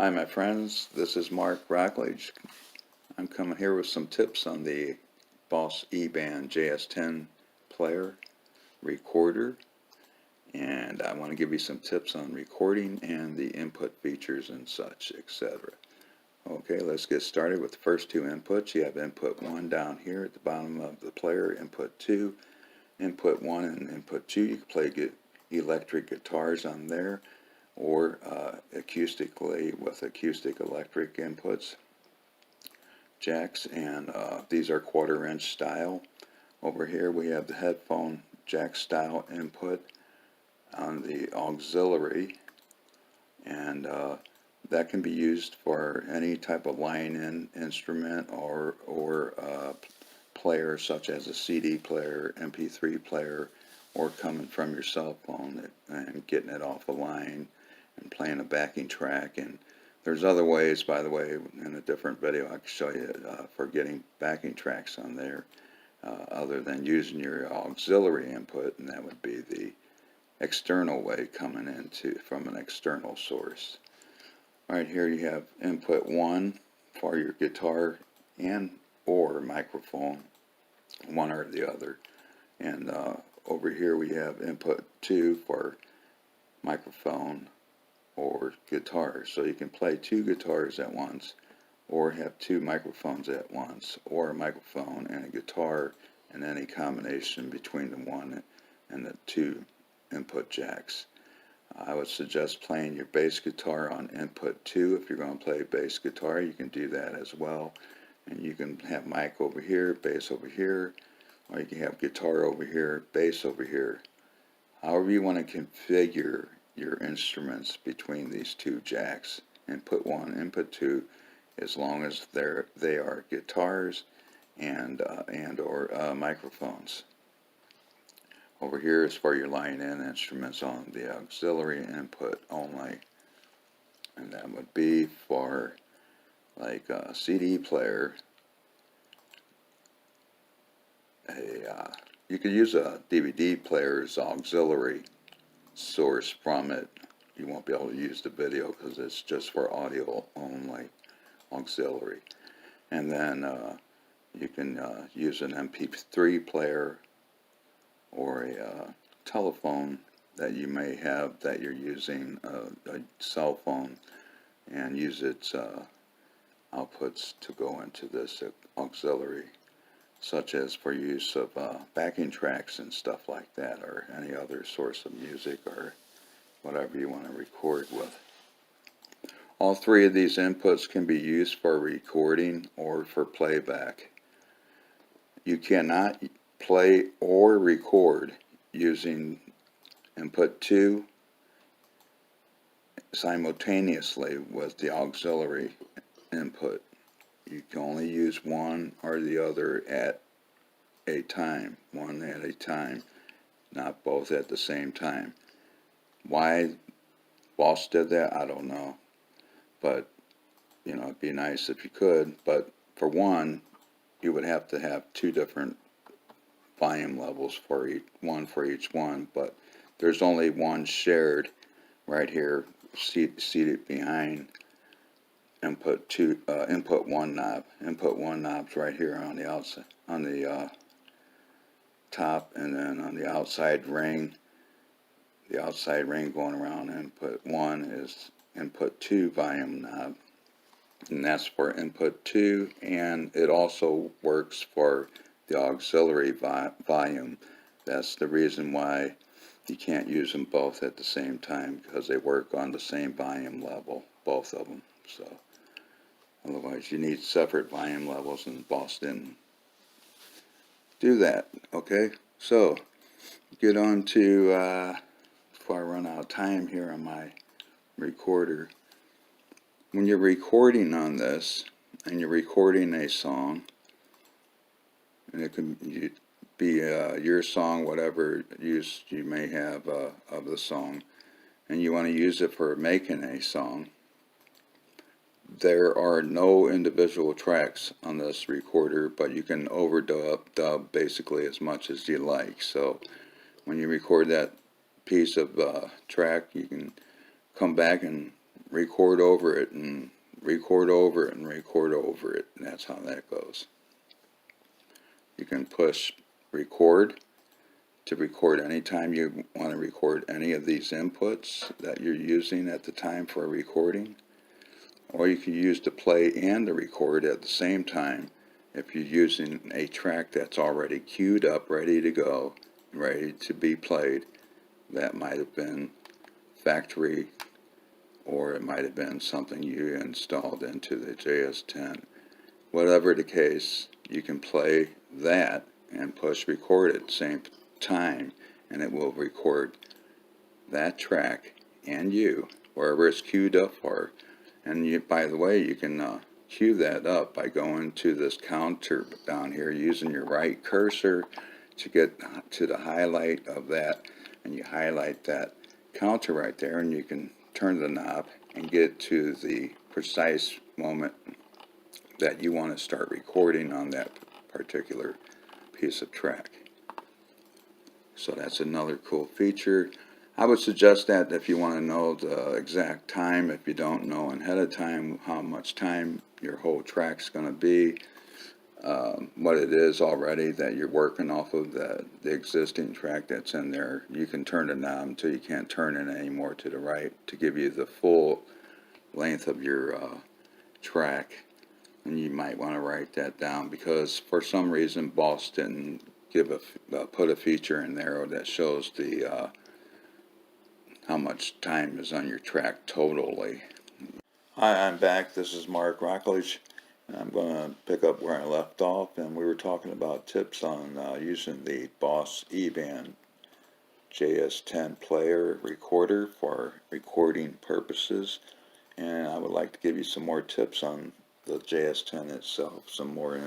Hi my friends, this is Mark Rockledge. I'm coming here with some tips on the Boss eBand JS10 player recorder, and I want to give you some tips on recording and the input features and such, etc. Okay, let's get started with the first two inputs. You have input 1 down here at the bottom of the player, input 2. Input 1 and input 2, you can play electric guitars on there, or acoustically with acoustic electric inputs, jacks, and these are 1/4 inch style. Over here we have the headphone jack style input on the auxiliary, and that can be used for any type of line-in instrument or player, such as a CD player, MP3 player, or coming from your cell phone and getting it off a line and playing a backing track. And there's other ways, by the way, in a different video I can show you for getting backing tracks on there, other than using your auxiliary input, and that would be the external way coming into from an external source. Right here you have input 1 for your guitar and or microphone, one or the other, and over here we have input 2 for microphone or guitar. So you can play 2 guitars at once, or have 2 microphones at once, or a microphone and a guitar, and any combination between the 1 and the 2 input jacks. I would suggest playing your bass guitar on input 2. If you're going to play bass guitar, you can do that as well. And you can have mic over here, bass over here, or you can have guitar over here, bass over here. However you want to configure your instruments between these 2 jacks, input 1, input 2, as long as they are guitars and or microphones. Over here is for your line-in instruments on the auxiliary input only, and that would be for like a CD player. You could use a DVD player's auxiliary source from it. You won't be able to use the video because it's just for audio only, auxiliary. And then you can use an MP3 player or a telephone that you may have that you're using a cell phone, and use its outputs to go into this auxiliary, such as for use of backing tracks and stuff like that, or any other source of music or whatever you want to record with. All 3 of these inputs can be used for recording or for playback. You cannot play or record using input 2 simultaneously with the auxiliary input. You can only use one or the other at a time, one at a time, not both at the same time. Why Boss did that, I don't know, but you know, it'd be nice if you could. But for one, you would have to have 2 different volume levels for each one, but there's only one shared right here, seated behind input 2, input 1 knob. Input 1 knob's right here on the outside, on the top, and then on the outside ring. The outside ring going around input 1 is input 2 volume knob, and that's for input 2, and it also works for the auxiliary volume. That's the reason why you can't use them both at the same time, because they work on the same volume level, both of them. So otherwise you need separate volume levels, and Boss didn't do that. Okay, so get on to before I run out of time here on my recorder. When you're recording on this and you're recording a song, and it can be your song, whatever use you may have of the song, and you want to use it for making a song, there are no individual tracks on this recorder, but you can overdub basically as much as you like. So when you record that piece of track, you can come back and record over it and record over it and record over it, and that's how that goes. You can push record to record anytime you want to record any of these inputs that you're using at the time for a recording, or you can use the play and the record at the same time if you're using a track that's already queued up, ready to go, ready to be played. That might have been factory, or it might have been something you installed into the JS10. Whatever the case, you can play that and push record at the same time, and it will record that track and you wherever it's queued up for. And you, by the way, you can cue that up by going to this counter down here, using your right cursor to get to the highlight of that, and you highlight that counter right there, and you can turn the knob and get to the precise moment that you want to start recording on that particular piece of track. So that's another cool feature. I would suggest that if you want to know the exact time, if you don't know ahead of time how much time your whole track's going to be, what it is already that you're working off of, the existing track that's in there, you can turn the knob until you can't turn it anymore to the right to give you the full length of your track. And you might want to write that down, because for some reason Boss didn't give put a feature in there that shows the how much time is on your track totally. Hi, I'm back. This is Mark Rockledge, and I'm going to pick up where I left off, and we were talking about tips on using the Boss eBand JS10 player recorder for recording purposes. And I would like to give you some more tips on the JS10 itself, some more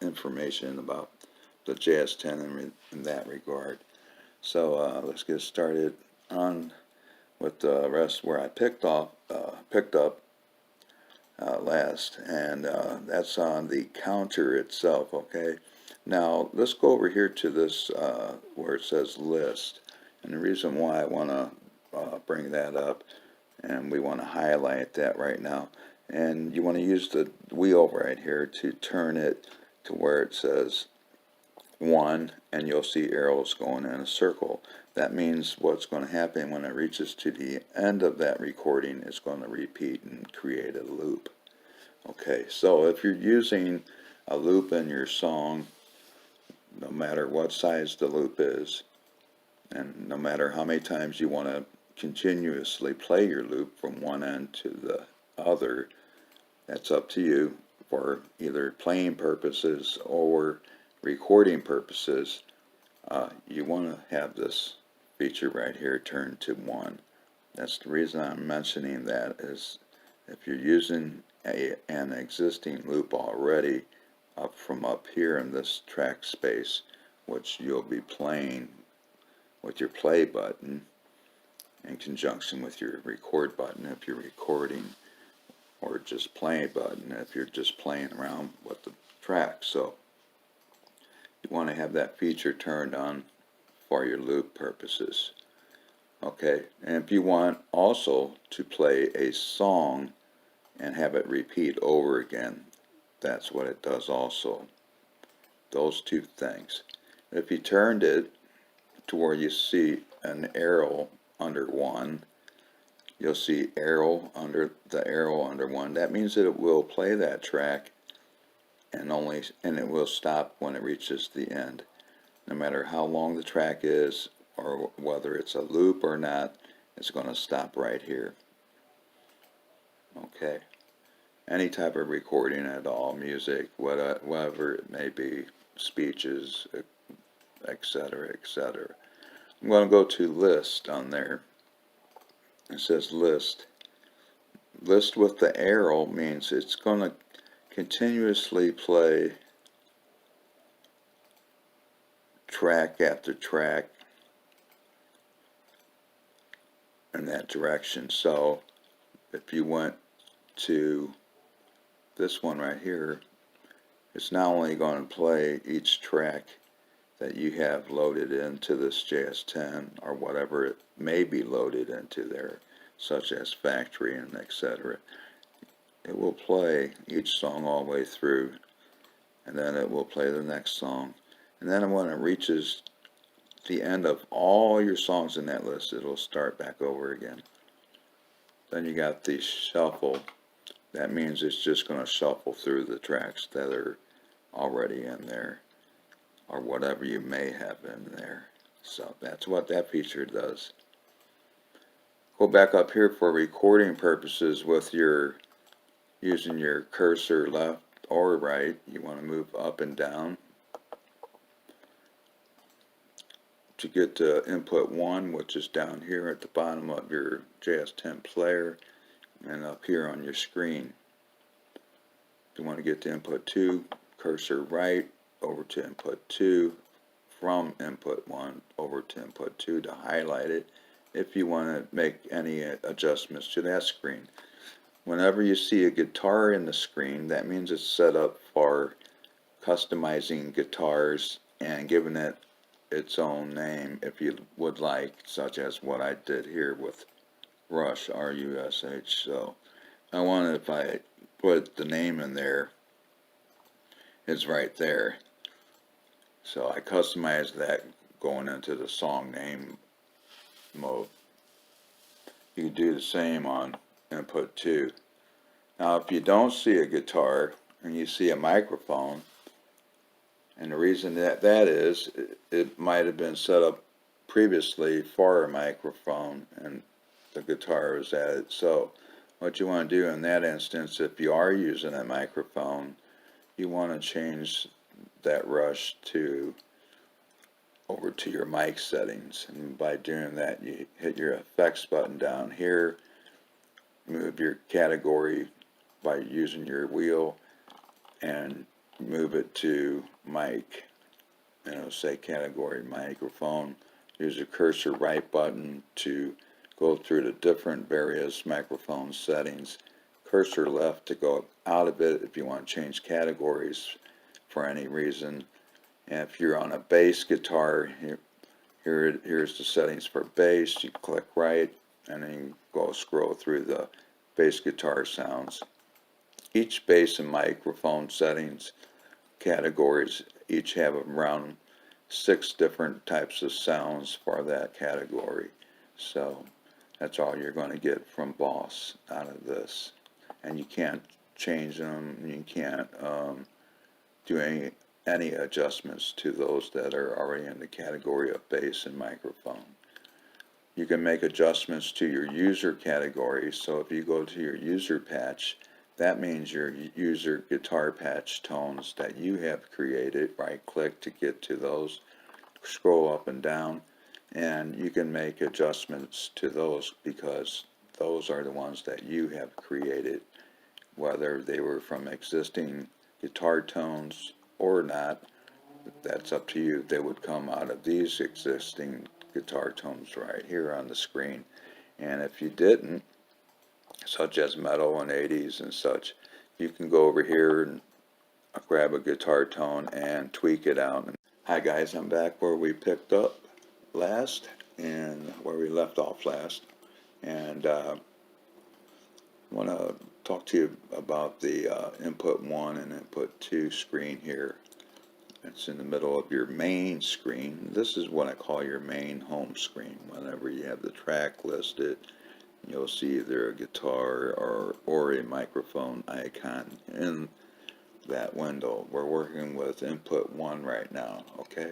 information about the JS10 in that regard. So let's get started on with the rest where I picked up last, and that's on the counter itself. Okay, now let's go over here to this where it says list, and the reason why I want to bring that up, and we want to highlight that right now, and you want to use the wheel right here to turn it to where it says 1, and you'll see arrows going in a circle. That means what's going to happen when it reaches to the end of that recording, it's going to repeat and create a loop. Okay, so if you're using a loop in your song, no matter what size the loop is, and no matter how many times you want to continuously play your loop from one end to the other, that's up to you for either playing purposes or recording purposes. You want to have this feature right here turned to 1. That's the reason I'm mentioning that, is if you're using an existing loop already from up here in this track space, which you'll be playing with your play button in conjunction with your record button if you're recording, or just play button if you're just playing around with the track. So you want to have that feature turned on for your loop purposes. Okay, and if you want also to play a song and have it repeat over again, that's what it does also. Those two things. If you turned it to where you see an arrow under 1, you'll see arrow under the arrow under 1. That means that it will play that track, and it will stop when it reaches the end. No matter how long the track is, or whether it's a loop or not, it's going to stop right here. Okay. Any type of recording at all, music, whatever it may be, speeches, etc., etc. I'm going to go to list on there. It says list. List with the arrow means it's going to continuously play track after track in that direction. So if you went to this one right here, it's not only going to play each track that you have loaded into this JS10 or whatever it may be loaded into there. such as Factory and etc. It will play each song all the way through, and then it will play the next song, and then when it reaches the end of all your songs in that list, it'll start back over again. Then you got the shuffle. That means it's just going to shuffle through the tracks that are already in there, or whatever you may have in there. So that's what that feature does. Go back up here for recording purposes with your using your cursor left or right. You want to move up and down to get to input 1, which is down here at the bottom of your JS10 player and up here on your screen. If you want to get to input 2, cursor right over to input 2, from input 1 over to input 2 to highlight it if you want to make any adjustments to that screen. Whenever you see a guitar in the screen, that means it's set up for customizing guitars and giving it its own name if you would like, such as what I did here with Rush, R-U-S-H. So I want, if I put the name in there, it's right there. So I customized that going into the song name mode. You can do the same on input 2. Now if you don't see a guitar and you see a microphone, and the reason that is, it might have been set up previously for a microphone and the guitar was added. So what you want to do in that instance, if you are using a microphone, you want to change that rush to over to your mic settings, and by doing that you hit your effects button down here, move your category by using your wheel and move it to mic, and it'll say category microphone. Use your cursor right button to go through the different various microphone settings, cursor left to go out of it if you want to change categories for any reason. And if you're on a bass guitar, here's the settings for bass. You click right and then you go scroll through the bass guitar sounds. Each bass and microphone settings categories each have around 6 different types of sounds for that category. So that's all you're going to get from Boss out of this. And you can't change them, you can't do any adjustments to those that are already in the category of bass and microphone. You can make adjustments to your user category. So if you go to your user patch, that means your user guitar patch tones that you have created. Right click to get to those, scroll up and down, and you can make adjustments to those because those are the ones that you have created, whether they were from existing guitar tones or not. That's up to you. They would come out of these existing guitar tones right here on the screen. And if you didn't, such as metal and 80s and such, you can go over here and grab a guitar tone and tweak it out. Hi guys, I'm back where we picked up last and where we left off last, and want to talk to you about the input 1 and input 2 screen here. It's in the middle of your main screen. This is what I call your main home screen. Whenever you have the track listed, you'll see either a guitar or a microphone icon in that window. We're working with input 1 right now, okay?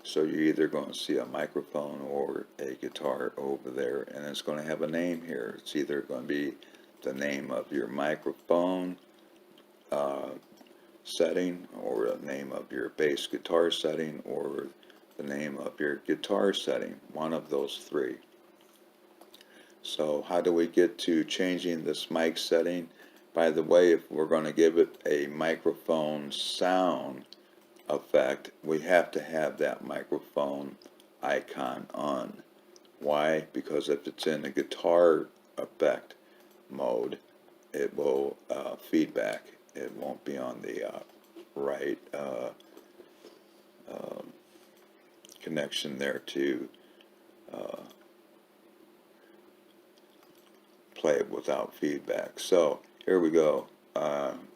So you're either going to see a microphone or a guitar over there, and it's going to have a name here. It's either going to be the name of your microphone setting, or the name of your bass guitar setting, or the name of your guitar setting. One of those 3. So how do we get to changing this mic setting? By the way, if we're going to give it a microphone sound effect, we have to have that microphone icon on. Why? Because if it's in the guitar effect mode, it will feedback. It won't be on the right connection there to play it without feedback. So here we go.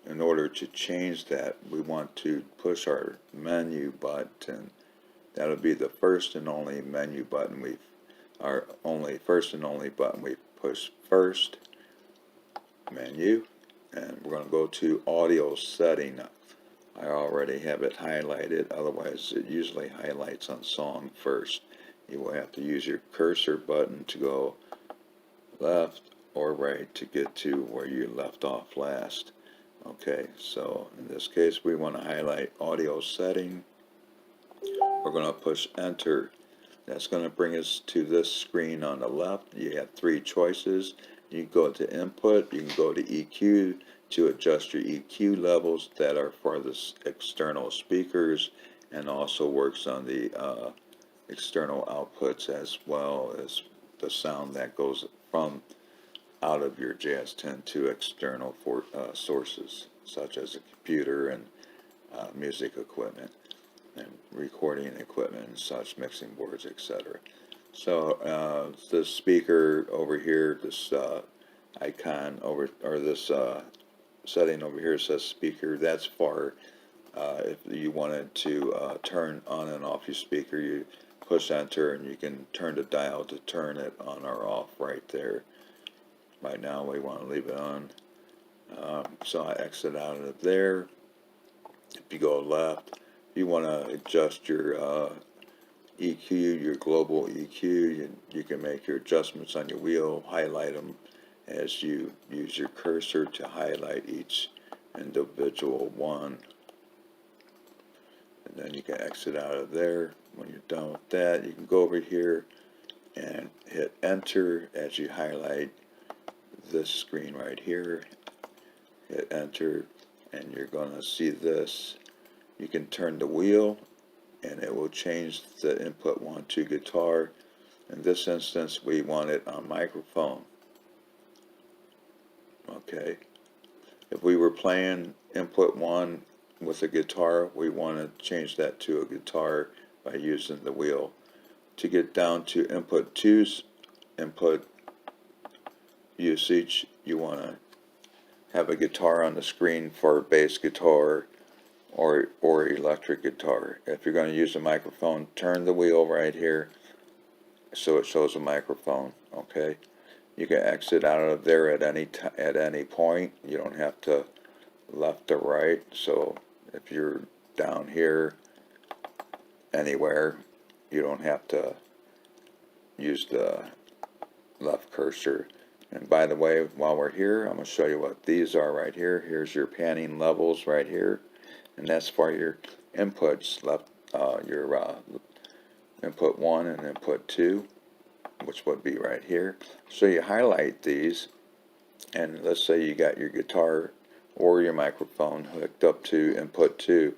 In order to change that, we want to push our menu button. That'll be the first and only menu button first and only button we push first. Menu, and we're going to go to audio setting. I already have it highlighted, otherwise it usually highlights on song first. You will have to use your cursor button to go left or right to get to where you left off last. Okay, so in this case we want to highlight audio setting. We're going to push enter. That's going to bring us to this screen on the left. You have three choices. You can go to input, you can go to EQ to adjust your EQ levels that are for the external speakers, and also works on the external outputs as well as the sound that goes from out of your JS10 to external sources such as a computer and music equipment and recording equipment and such, mixing boards, etc. So this speaker over here, this icon over, or this setting over here says speaker. That's for if you wanted to turn on and off your speaker, you push enter and you can turn the dial to turn it on or off right there. Right now we want to leave it on. So I exit out of there. If you go left, if you want to adjust your EQ, your global EQ, you can make your adjustments on your wheel, highlight them as you use your cursor to highlight each individual one. And then you can exit out of there. When you're done with that, you can go over here and hit enter as you highlight this screen right here. Hit enter and you're going to see this. You can turn the wheel and it will change the input 1 to guitar. In this instance we want it on microphone. Okay, if we were playing input 1 with a guitar, we want to change that to a guitar by using the wheel. To get down to input 2's input usage, you want to have a guitar on the screen for bass guitar or electric guitar. If you're going to use a microphone, turn the wheel right here so it shows a microphone. Okay, you can exit out of there at any point. You don't have to left or right. So if you're down here anywhere, you don't have to use the left cursor. And by the way, while we're here, I'm going to show you what these are right here. Here's your panning levels right here, and that's for your inputs, your input 1 and input 2, which would be right here. So you highlight these, and let's say you got your guitar or your microphone hooked up to input 2.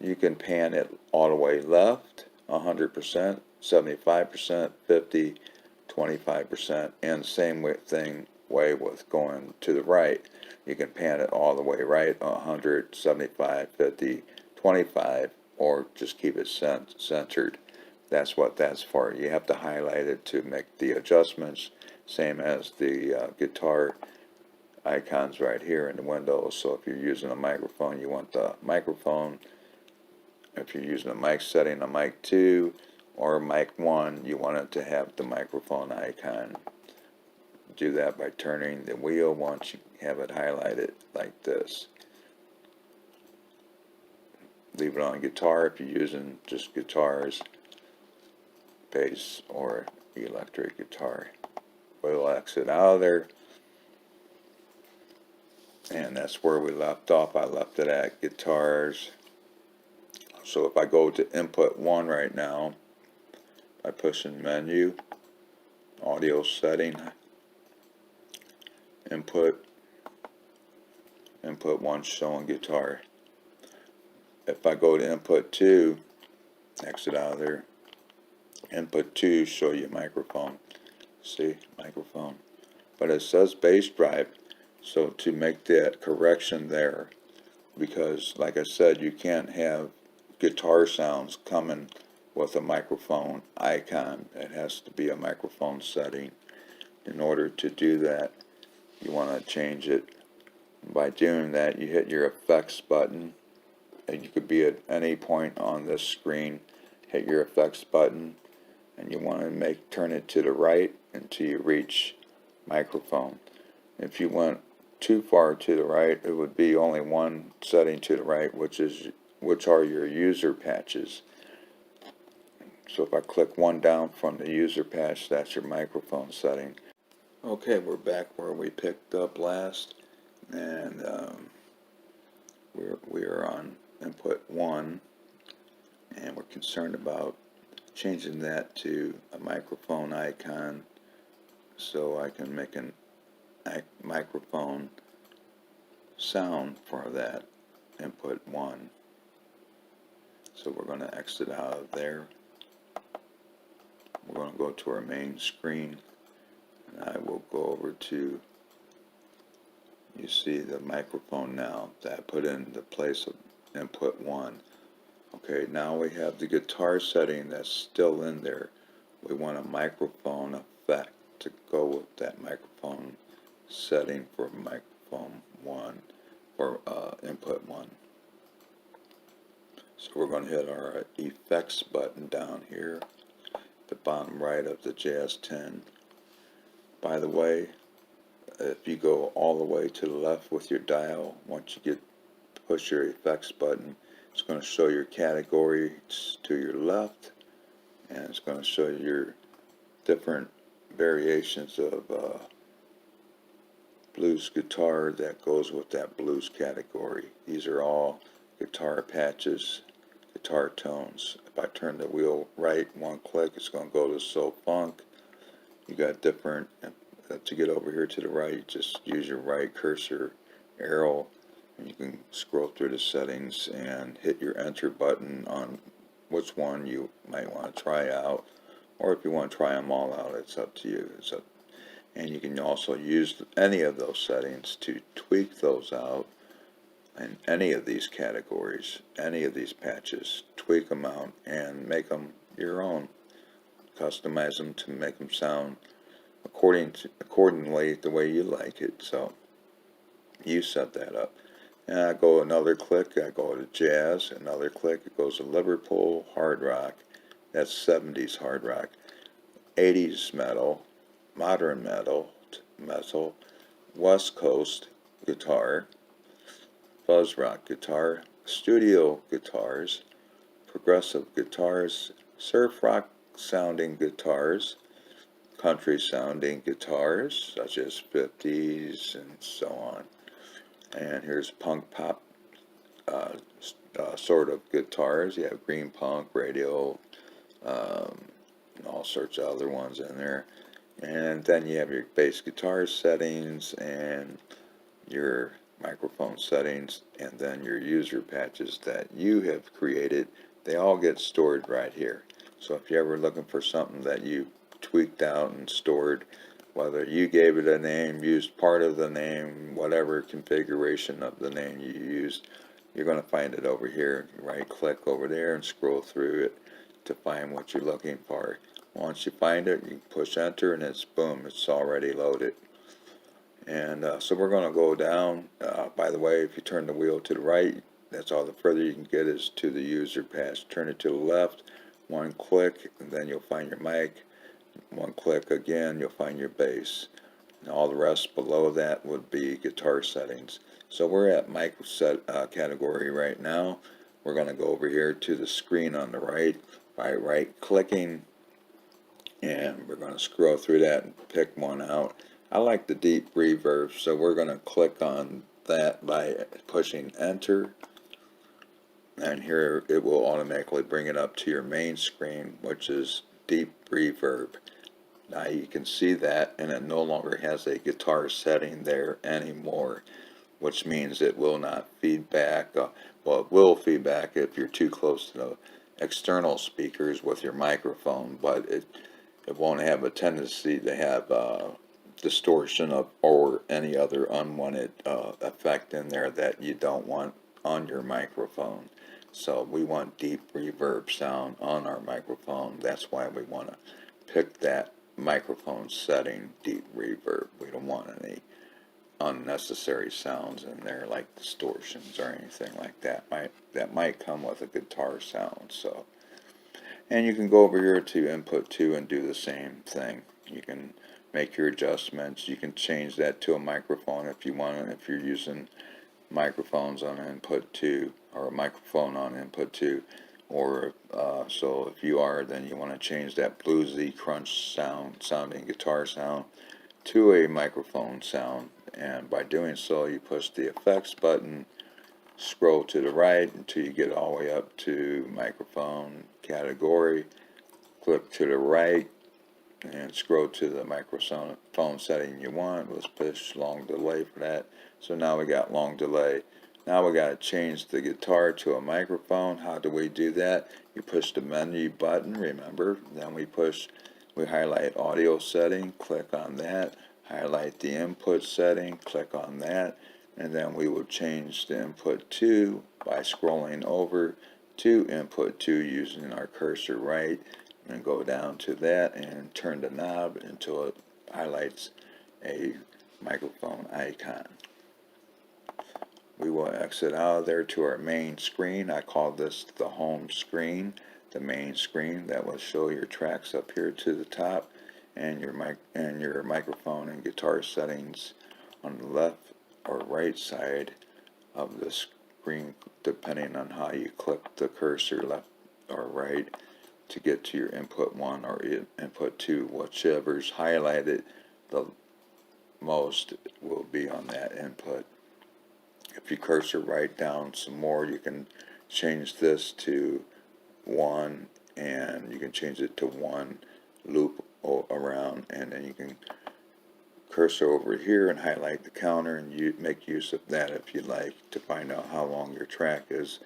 You can pan it all the way left, 100%, 75%, 50%, 25%, and same way with going to the right. You can pan it all the way right, 100, 75, 50, 25, or just keep it centered. That's what that's for. You have to highlight it to make the adjustments, same as the guitar icons right here in the window. So if you're using a microphone, you want the microphone. If you're using a mic setting, a mic 2 or mic 1, you want it to have the microphone icon. Do that by turning the wheel once you have it highlighted like this. Leave it on guitar if you're using just guitars, bass or electric guitar. We'll exit out of there, and that's where we left off. I left it at guitars. So if I go to input 1 right now, by pushing menu, audio setting, input 1 showing guitar. If I go to input 2, exit out of there, input 2 show you microphone. See, microphone. But it says bass drive, so to make that correction there, because like I said, you can't have guitar sounds coming with a microphone icon. It has to be a microphone setting. In order to do that, you want to change it. By doing that, you hit your effects button, and you could be at any point on this screen. Hit your effects button, and you want to turn it to the right until you reach microphone. If you went too far to the right, it would be only one setting to the right, which are your user patches. So if I click one down from the user patch, that's your microphone setting. Okay, we're back where we picked up last, and we are on input 1, and we're concerned about changing that to a microphone icon so I can make a microphone sound for that input 1. So we're going to exit out of there. We're going to go to our main screen, and I will go over to, you see the microphone now that I put in the place of input 1. Okay, now we have the guitar setting that's still in there. We want a microphone effect to go with that microphone setting for microphone 1, for input 1. So we're going to hit our effects button down here, the bottom right of the JS10. By the way, if you go all the way to the left with your dial, once you push your effects button, it's going to show your categories to your left, and it's going to show you your different variations of blues guitar that goes with that blues category. These are all guitar patches, guitar tones. If I turn the wheel right one click, it's going to go to soul funk. You got different, to get over here to the right, just use your right cursor arrow, and you can scroll through the settings and hit your enter button on which one you might want to try out, or if you want to try them all out, it's up to you. And you can also use any of those settings to tweak those out in any of these categories, any of these patches. Tweak them out and make them your own. Customize them to make them sound accordingly the way you like it. So you set that up. And I go another click, I go to jazz, another click, it goes to Liverpool hard rock. That's 70s hard rock. 80s metal, modern metal, West Coast guitar, fuzz rock guitar, studio guitars, progressive guitars, surf rock sounding guitars, country sounding guitars such as 50s and so on. And here's punk pop sort of guitars. You have green punk, radio, and all sorts of other ones in there. And then you have your bass guitar settings and your microphone settings, and then your user patches that you have created. They all get stored right here. So if you're ever looking for something that you tweaked out and stored, whether you gave it a name, used part of the name, whatever configuration of the name you used, you're going to find it over here. Right click over there and scroll through it to find what you're looking for. Once you find it, you push enter, and it's boom, it's already loaded. And so we're going to go down. By the way, if you turn the wheel to the right, that's all the further you can get is to the user patch. Turn it to the left, one click, and then you'll find your mic. One click again, you'll find your bass. And all the rest below that would be guitar settings. So we're at mic set category right now. We're going to go over here to the screen on the right by right clicking, and we're going to scroll through that and pick one out. I like the deep reverb, so we're going to click on that by pushing enter, and here it will automatically bring it up to your main screen, which is deep reverb. Now you can see that, and it no longer has a guitar setting there anymore, which means it will not feedback. Well, it will feedback if you're too close to the external speakers with your microphone, but it won't have a tendency to have distortion or any other unwanted effect in there that you don't want on your microphone. So we want deep reverb sound on our microphone. That's why we want to pick that microphone setting, deep reverb. We don't want any unnecessary sounds in there, like distortions or anything like that. That might come with a guitar sound. So, and you can go over here to input 2 and do the same thing. You can make your adjustments. You can change that to a microphone if you want. If you're using microphones on input 2 or a microphone on input 2, or so if you are, then you want to change that bluesy crunch sounding guitar sound to a microphone sound. And by doing so, you push the effects button, scroll to the right until you get all the way up to microphone category, click to the right and scroll to the microphone setting you want. Let's push long delay for that. So now we got long delay. Now we got to change the guitar to a microphone. How do we do that? You push the menu button, remember, then we highlight audio setting, click on that, highlight the input setting, click on that, and then we will change the input 2 by scrolling over to input 2 using our cursor right, and go down to that and turn the knob until it highlights a microphone icon. We will exit out of there to our main screen. I call this the home screen, the main screen that will show your tracks up here to the top, and your microphone and guitar settings on the left or right side of the screen, depending on how you click the cursor left or right to get to your input 1 or input 2. Whichever's highlighted the most will be on that input. If you cursor right down some more, you can change this to 1, and you can change it to 1 loop around, and then you can cursor over here and highlight the counter, and you make use of that if you like to find out how long your track is.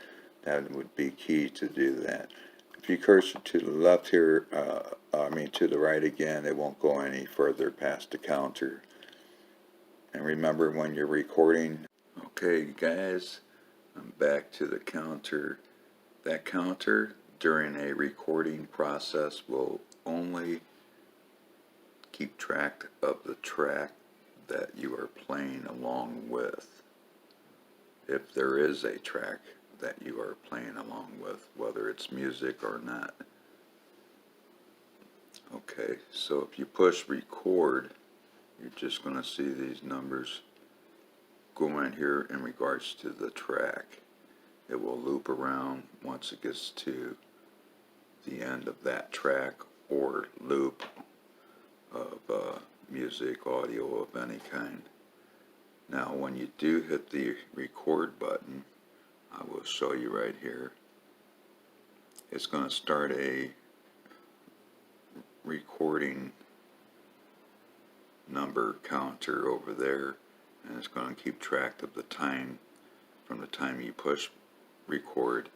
That would be key to do that. If you cursor to the left here, to the right again, it won't go any further past the counter. And remember, when you're recording, okay guys, I'm back to the counter. That counter during a recording process will only keep track of the track that you are playing along with. If there is a track that you are playing along with, whether it's music or not. Okay, so if you push record, you're just going to see these numbers go in here in regards to the track. It will loop around once it gets to the end of that track or loop of music, audio of any kind. Now when you do hit the record button, I will show you right here, it's going to start a recording number counter over there, and it's going to keep track of the time from the time you push record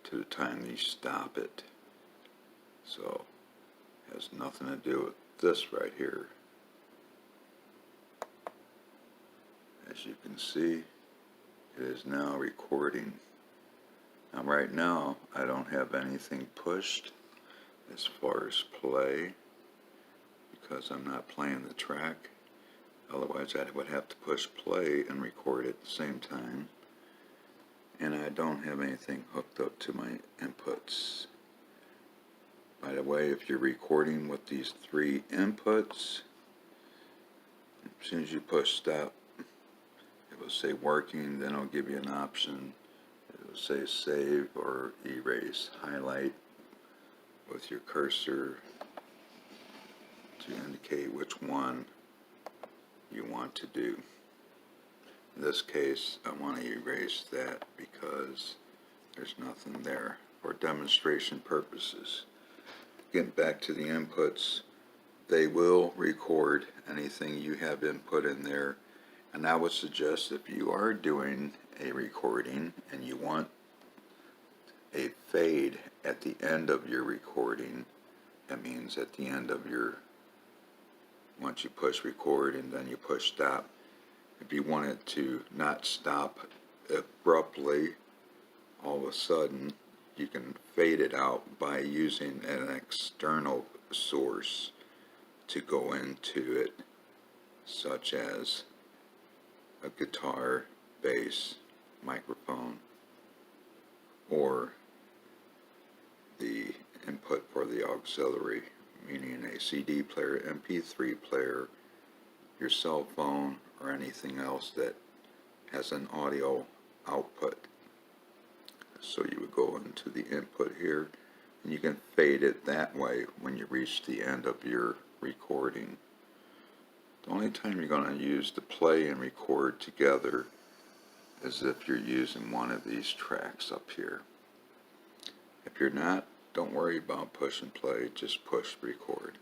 to the time you stop it. So it has nothing to do with this right here. As you can see, it is now recording. Now right now I don't have anything pushed as far as play because I'm not playing the track. Otherwise I would have to push play and record at the same time. And I don't have anything hooked up to my inputs. By the way, if you're recording with these 3 inputs, as soon as you push stop, it will say working, then it'll give you an option. It will say save or erase. Highlight with your cursor to indicate which one you want to do. In this case, I want to erase that because there's nothing there for demonstration purposes. Getting back to the inputs, they will record anything you have input in there. And I would suggest if you are doing a recording and you want a fade at the end of your recording, that means at the end of your, once you push record and then you push stop, if you want it to not stop abruptly all of a sudden, you can fade it out by using an external source to go into it, such as a guitar, bass, microphone, or the input for the auxiliary, meaning a CD player, MP3 player, your cell phone, or anything else that has an audio output. So you would go into the input here, and you can fade it that way when you reach the end of your recording. The only time you're going to use the play and record together is if you're using one of these tracks up here. If you're not, don't worry about push and play, just push record.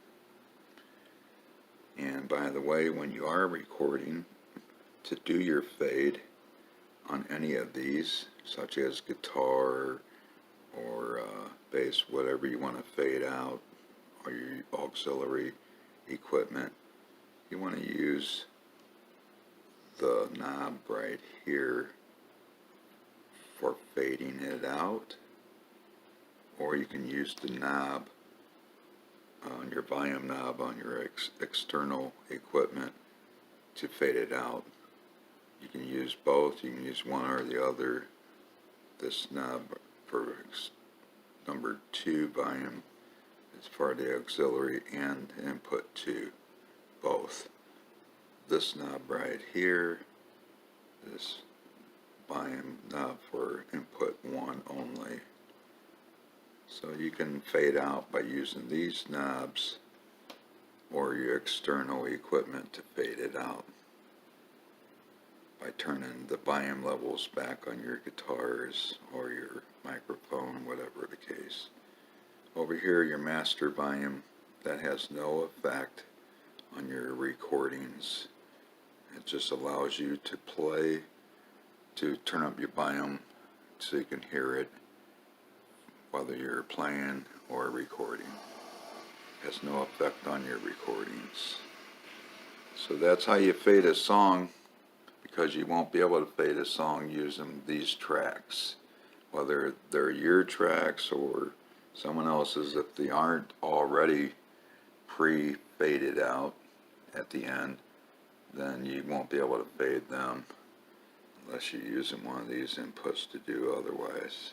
And by the way, when you are recording, to do your fade on any of these, such as guitar or bass, whatever you want to fade out, or your auxiliary equipment, you want to use the knob right here for fading it out, or you can use the knob on your volume knob on your external equipment to fade it out. You can use both, you can use one or the other. This knob for number 2 volume is for the auxiliary and input 2, both. This knob right here, this volume knob for input 1 only. So you can fade out by using these knobs or your external equipment to fade it out by turning the volume levels back on your guitars or your microphone, whatever the case. Over here, your master volume, that has no effect on your recordings. It just allows you to play, to turn up your volume so you can hear it whether you're playing or recording. It has no effect on your recordings. So that's how you fade a song, because you won't be able to fade a song using these tracks, whether they're your tracks or someone else's. If they aren't already pre-faded out at the end, then you won't be able to fade them unless you're using one of these inputs to do otherwise.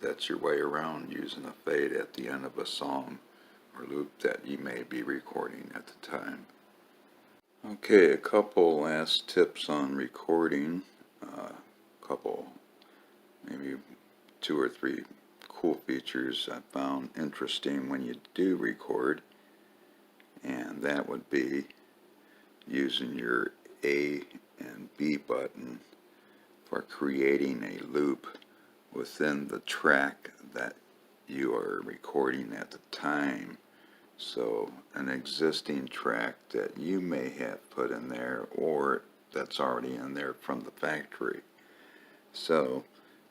That's your way around using a fade at the end of a song or loop that you may be recording at the time. Okay, a couple last tips on recording. Maybe 2 or 3 cool features I found interesting when you do record, and that would be using your A and B button for creating a loop within the track that you are recording at the time. So an existing track that you may have put in there, or that's already in there from the factory. So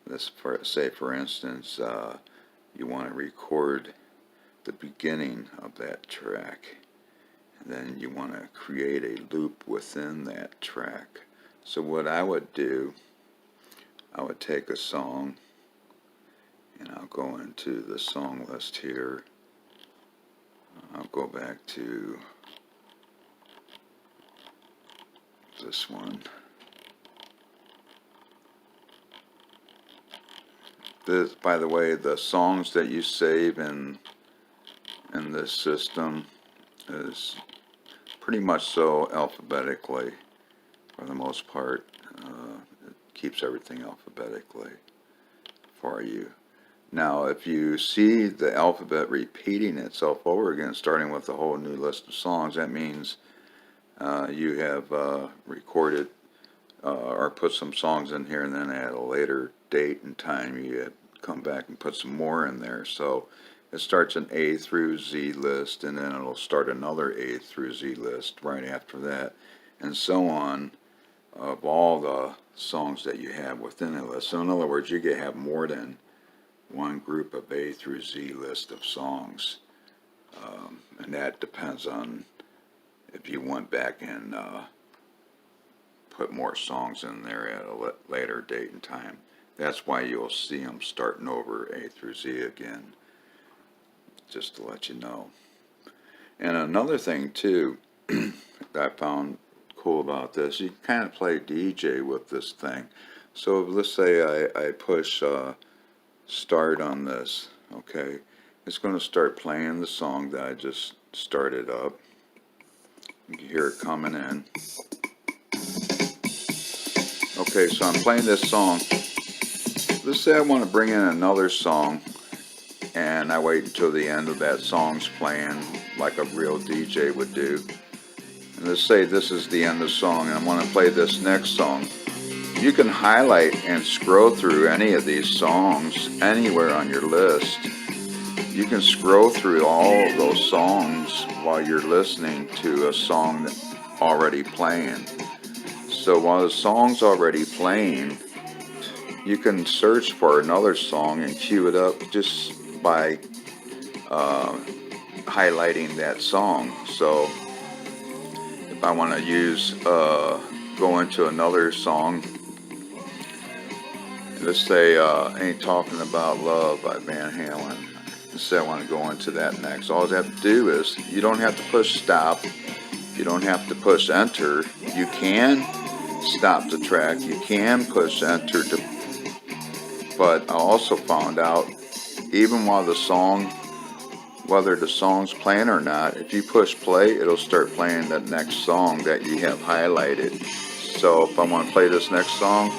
this, say for instance, you want to record the beginning of that track, and then you want to create a loop within that track. So what I would do, I would take a song, and I'll go into the song list here. I'll go back to this one. This, by the way, the songs that you save in this system is pretty much so alphabetically for the most part. It keeps everything alphabetically for you. Now, if you see the alphabet repeating itself over again, starting with a whole new list of songs, that means you have recorded or put some songs in here, and then at a later date and time you come back and put some more in there. So it starts an A through Z list, and then it'll start another A through Z list right after that, and so on, of all the songs that you have within a list. So in other words, you can have more than one group of A through Z list of songs, and that depends on if you went back and put more songs in there at a later date and time. That's why you'll see them starting over A through Z again, just to let you know. And another thing too that I found cool about this. You can kind of play DJ with this thing. So let's say I push start on this, okay? It's going to start playing the song that I just started up. You can hear it coming in. Okay, so I'm playing this song. Let's say I want to bring in another song, and I wait until the end of that song's playing like a real DJ would do. And let's say this is the end of the song, and I want to play this next song. You can highlight and scroll through any of these songs anywhere on your list. You can scroll through all of those songs while you're listening to a song that's already playing. So while the song's already playing, you can search for another song and queue it up just by highlighting that song. So if I want to use, go into another song, let's say Ain't Talking About Love by Van Halen. Let's say I want to go into that next. All you have to do is, you don't have to push stop. You don't have to push enter. You can stop the track. You can push enter to. But I also found out, even while the song, whether the song's playing or not, if you push play, it'll start playing the next song that you have highlighted. So if I want to play this next song,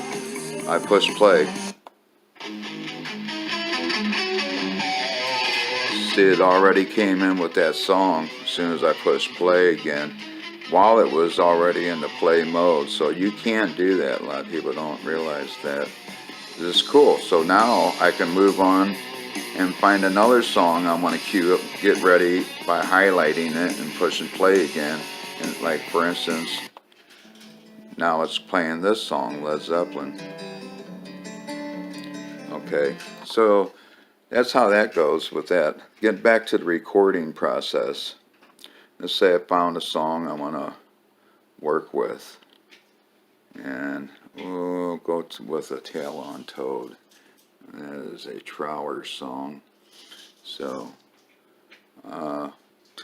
I push play. See, it already came in with that song as soon as I push play again, while it was already in the play mode. So you can't do that. A lot of people don't realize that. This is cool. So now I can move on and find another song I want to queue up, get ready by highlighting it and pushing play again. And like, for instance, now it's playing this song, Led Zeppelin. Okay, so that's how that goes with that. Get back to the recording process. Let's say I found a song I want to work with, and we'll go with a Tail on Toad. That is a Trower song. So to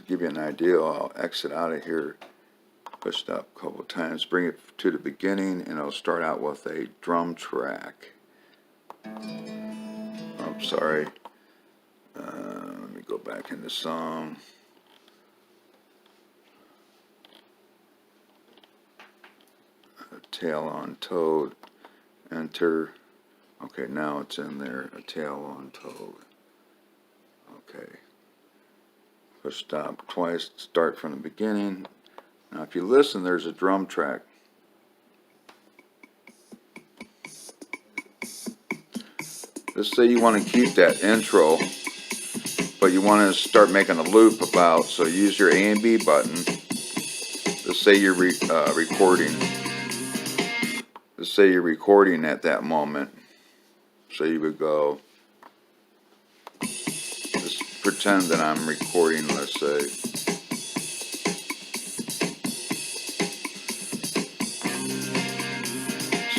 give you an idea, I'll exit out of here, push it up a couple of times, bring it to the beginning, and I'll start out with a drum track. I'm sorry. Let me go back into song. Tail on Toad. Enter. Okay, now it's in there. A Tail on Toad. Okay. Push stop twice. Start from the beginning. Now, if you listen, there's a drum track. Let's say you want to keep that intro, but you want to start making a loop about, so use your A and B button. Let's say you're recording. Let's say you're recording at that moment. So you would go, just pretend that I'm recording, let's say.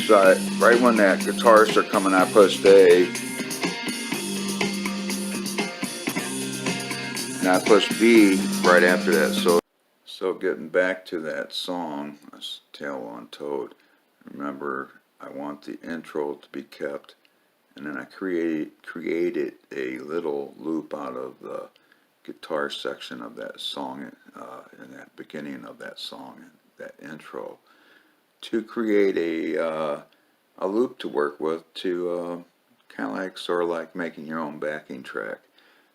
So right when that guitars are coming, I pushed A. And I pushed B right after that. So getting back to that song, that's Tail on Toad. Remember, I want the intro to be kept, and then I created a little loop out of the guitar section of that song, in that beginning of that song, that intro, to create a loop to work with, to kind of like, sort of like making your own backing track.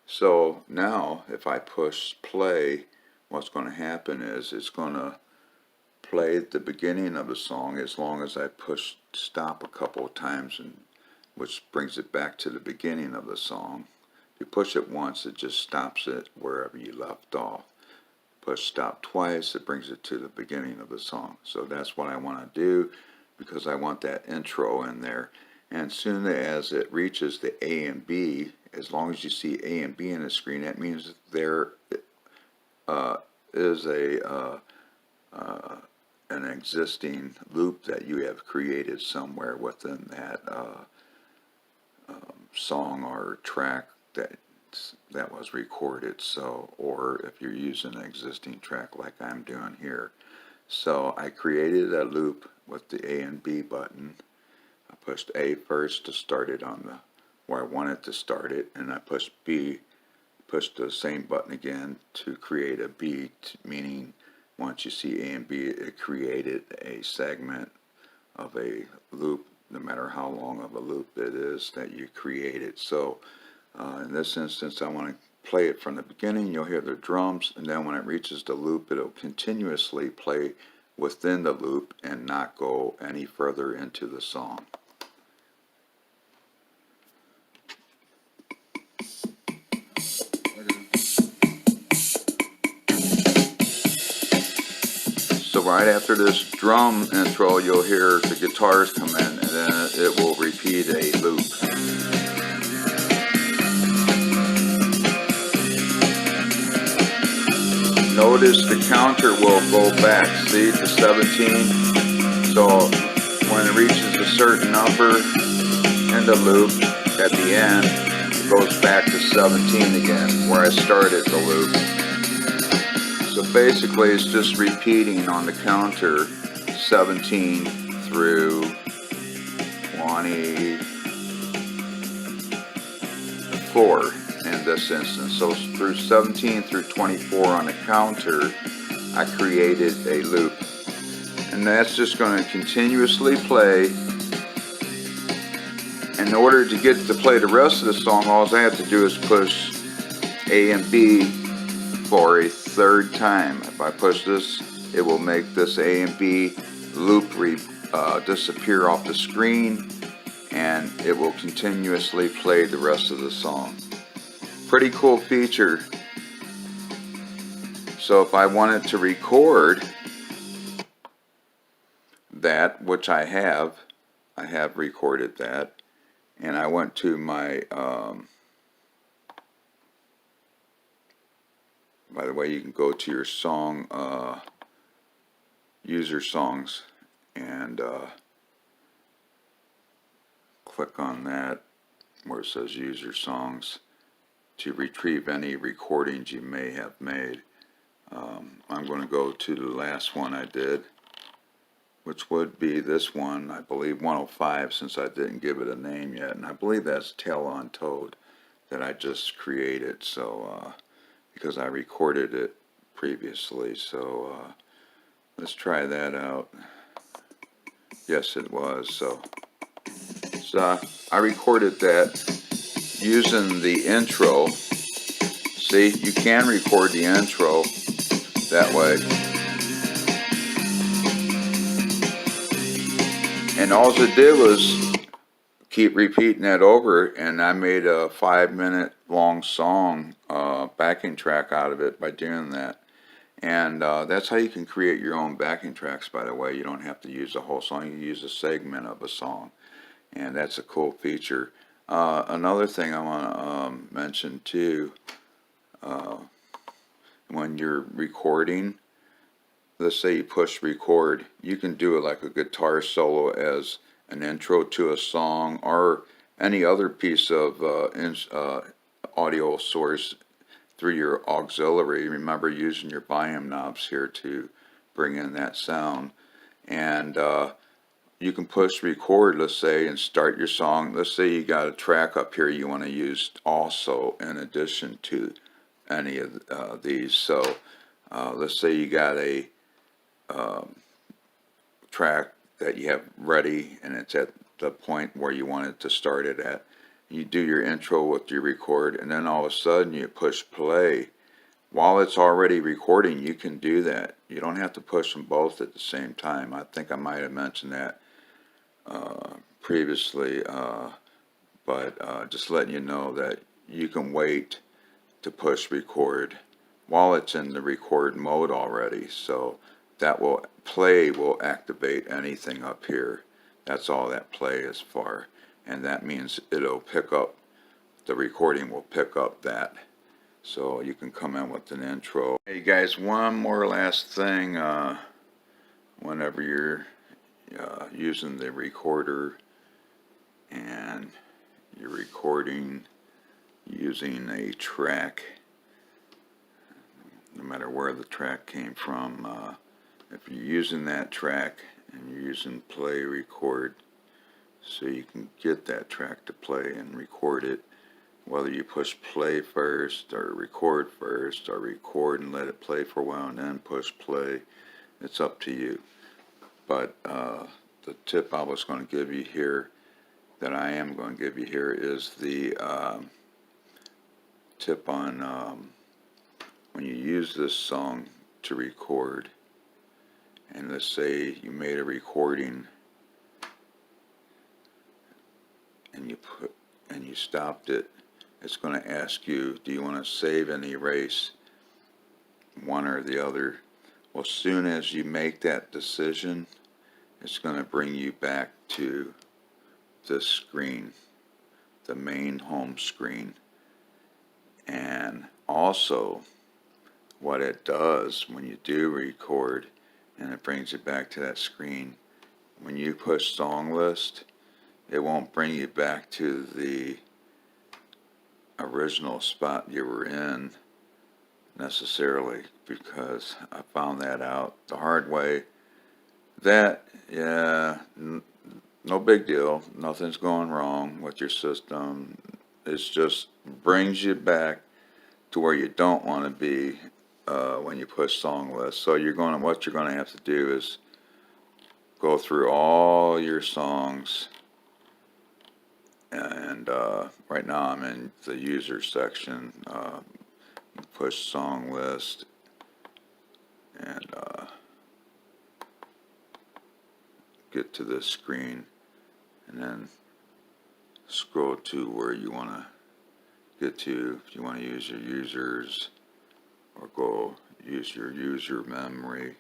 So now if I push play, what's going to happen is it's going to play at the beginning of the song as long as I push stop a couple of times, and which brings it back to the beginning of the song. If you push it once, it just stops it wherever you left off. Push stop twice, it brings it to the beginning of the song. So that's what I want to do, because I want that intro in there. And as soon as it reaches the A and B, as long as you see A and B in the screen, that means there is an existing loop that you have created somewhere within that song or track that was recorded. So, or if you're using an existing track like I'm doing here. So I created a loop with the A and B button. I pushed A first to start it on the where I wanted to start it, and I pushed B, pushed the same button again to create a beat, meaning once you see A and B, it created a segment of a loop, no matter how long of a loop it is that you created. So in this instance, I want to play it from the beginning. You'll hear the drums, and then when it reaches the loop, it'll continuously play within the loop and not go any further into the song. So right after this drum intro, you'll hear the guitars come in, and then it will repeat a loop. Notice the counter will go back, see, to 17. So when it reaches a certain number in the loop at the end, it goes back to 17 again, where I started the loop. So basically it's just repeating on the counter 17 through 24 in this instance. So through 17 through 24 on the counter, I created a loop. And that's just going to continuously play. In order to get to play the rest of the song, all I have to do is push A and B for a third time. If I push this, it will make this A and B loop disappear off the screen, and it will continuously play the rest of the song. Pretty cool feature. So if I wanted to record that, which I have recorded that, and I went to my by the way, you can go to your song user songs and click on that where it says user songs to retrieve any recordings you may have made. I'm going to go to the last one I did, which would be this one, I believe 105, since I didn't give it a name yet, and I believe that's Tail on Toad that I just created, so because I recorded it previously. So let's try that out. Yes, it was. So I recorded that using the intro. See, you can record the intro that way. And all it did was keep repeating that over, and I made a 5-minute long song backing track out of it by doing that. And that's how you can create your own backing tracks, by the way. You don't have to use the whole song, you use a segment of a song, and that's a cool feature. Another thing I want to mention too, when you're recording, let's say you push record, you can do it like a guitar solo as an intro to a song or any other piece of audio source through your auxiliary. Remember using your volume knobs here to bring in that sound. And you can push record, let's say, and start your song. Let's say you got a track up here you want to use also in addition to any of these. So let's say you got a track that you have ready and it's at the point where you want it to start it at. You do your intro with your record, and then all of a sudden you push play. While it's already recording, you can do that. You don't have to push them both at the same time. I think I might have mentioned that previously, but just letting you know that you can wait to push record while it's in the record mode already. So that will activate anything up here. That's all that play is for, and that means it'll pick up, the recording will pick up that. So you can come in with an intro. Hey guys, one more last thing. Whenever you're using the recorder and you're recording using a track, no matter where the track came from, if you're using that track and you're using play record, so you can get that track to play and record it, whether you push play first or record first or record and let it play for a while and then push play, it's up to you. But the tip I was going to give you here, that I am going to give you here, is the tip on when you use this song to record, and let's say you made a recording and you stopped it, it's going to ask you, do you want to save and erase one or the other? Well, as soon as you make that decision, it's going to bring you back to this screen, the main home screen. And also, what it does when you do record and it brings you back to that screen, when you push song list, it won't bring you back to the original spot you were in necessarily, because I found that out the hard way. That, yeah, no big deal. Nothing's going wrong with your system. It just brings you back to where you don't want to be when you push song list. So what you're going to have to do is go through all your songs, and right now I'm in the user section. Push song list, and get to this screen, and then scroll to where you want to get to. If you want to use your users, or go use your user memory.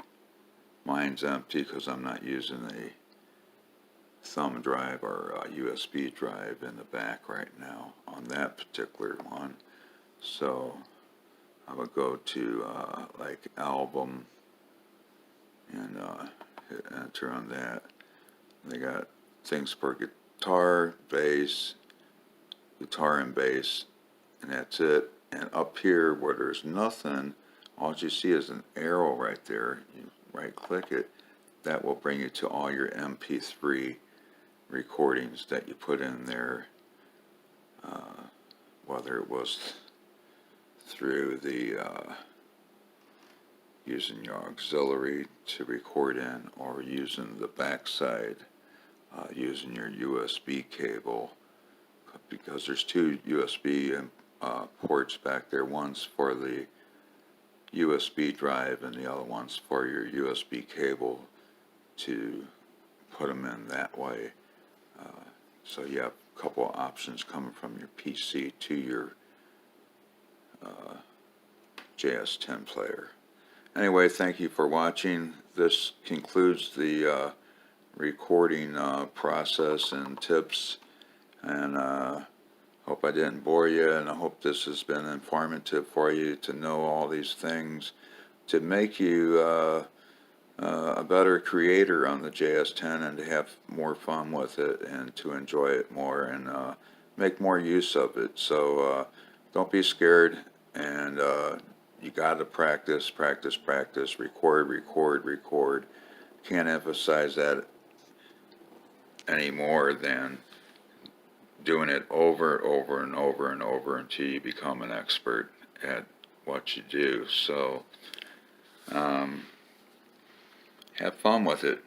Mine's empty because I'm not using a thumb drive or a USB drive in the back right now on that particular one. So I would go to like album and hit enter on that. They got things for guitar, bass, guitar and bass, and that's it. And up here where there's nothing, all you see is an arrow right there. You right click it, that will bring you to all your MP3 recordings that you put in there, whether it was through the using your auxiliary to record in, or using the backside, using your USB cable, because there's two USB ports back there. One's for the USB drive and the other one's for your USB cable to put them in that way. So you have a couple of options coming from your PC to your JS10 player. Anyway, thank you for watching. This concludes the recording process and tips, and hope I didn't bore you, and I hope this has been informative for you to know all these things to make you a better creator on the JS10, and to have more fun with it and to enjoy it more and make more use of it. So don't be scared, and you got to practice, practice, practice, record, record, record. Can't emphasize that any more than doing it over and over and over and over until you become an expert at what you do. So have fun with it,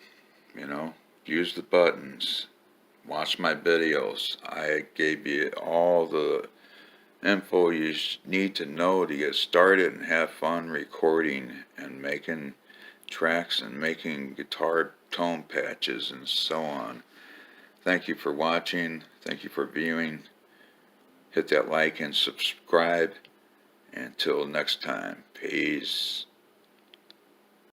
use the buttons, watch my videos. I gave you all the info you need to know to get started and have fun recording and making tracks and making guitar tone patches and so on. Thank you for watching. Thank you for viewing. Hit that like and subscribe. Until next time, peace.